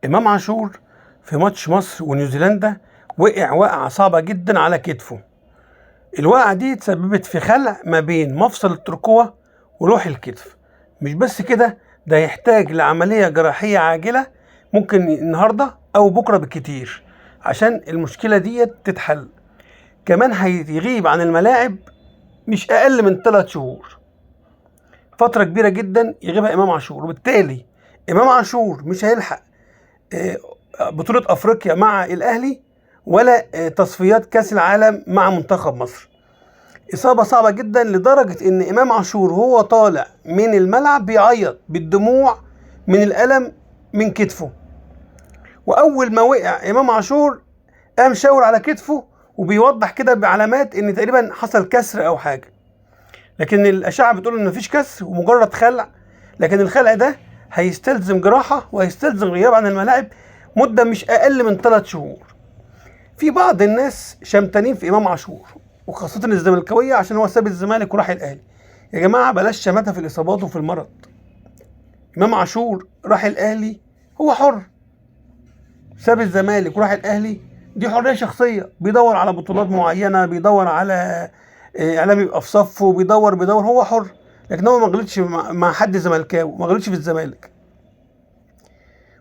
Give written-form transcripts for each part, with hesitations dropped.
إمام عاشور في ماتش مصر ونيوزيلندا وقع وقعة صعبة جدا على كتفه. الوقعة دي تسببت في خلع ما بين مفصل الترقوة ولوح الكتف. مش بس كده، ده يحتاج لعملية جراحية عاجلة، ممكن النهاردة أو بكرة بالكتير عشان المشكلة دي تتحل. كمان هيغيب عن الملاعب مش أقل من 3 شهور، فترة كبيرة جدا يغيبها إمام عاشور، وبالتالي إمام عاشور مش هيلحق بطولة أفريقيا مع الأهلي ولا تصفيات كأس العالم مع منتخب مصر. إصابة صعبة جدا لدرجة إن إمام عاشور وهو طالع من الملعب بيعيط بالدموع من الألم من كتفه. وأول ما وقع إمام عاشور قام شاور على كتفه وبيوضح كده بعلامات إن تقريبا حصل كسر أو حاجة، لكن الأشعة بتقول إن مفيش كسر ومجرد خلع. لكن الخلع ده هيستلزم جراحة وهيستلزم غياب عن الملاعب مدة مش أقل من 3 شهور. في بعض الناس شمتانين في إمام عاشور وخاصة الزملكاوية عشان هو ساب الزمالك وراح الأهلي. يا جماعة بلاش شماتة في الإصابات وفي المرض. إمام عاشور راح الأهلي، هو حر. ساب الزمالك وراح الأهلي، دي حرية شخصية. بيدور على بطولات معينة، بيدور على إعلام يبقى في صفه، بيدور هو حر. لكن هو ما غلطش مع حد زملكاوي، ما غلطش في الزمالك.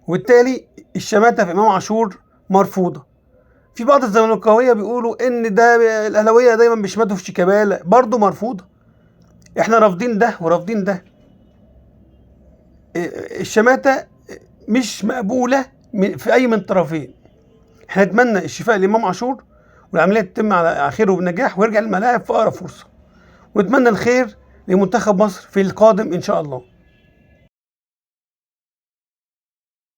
وبالتالي الشماتة في إمام عاشور مرفوضة. في بعض الزملكاويه بيقولوا ان ده الاهلاويه دايما بيشمتوا في شيكابالا، برضه مرفوضه. احنا رافضين ده ورافضين ده. الشماته مش مقبوله في اي من الطرفين. احنا نتمنى الشفاء لامام عاشور والعمليه تتم على خير وبنجاح ويرجع الملاعب في اقرب فرصه، ونتمنى الخير لمنتخب مصر في القادم ان شاء الله.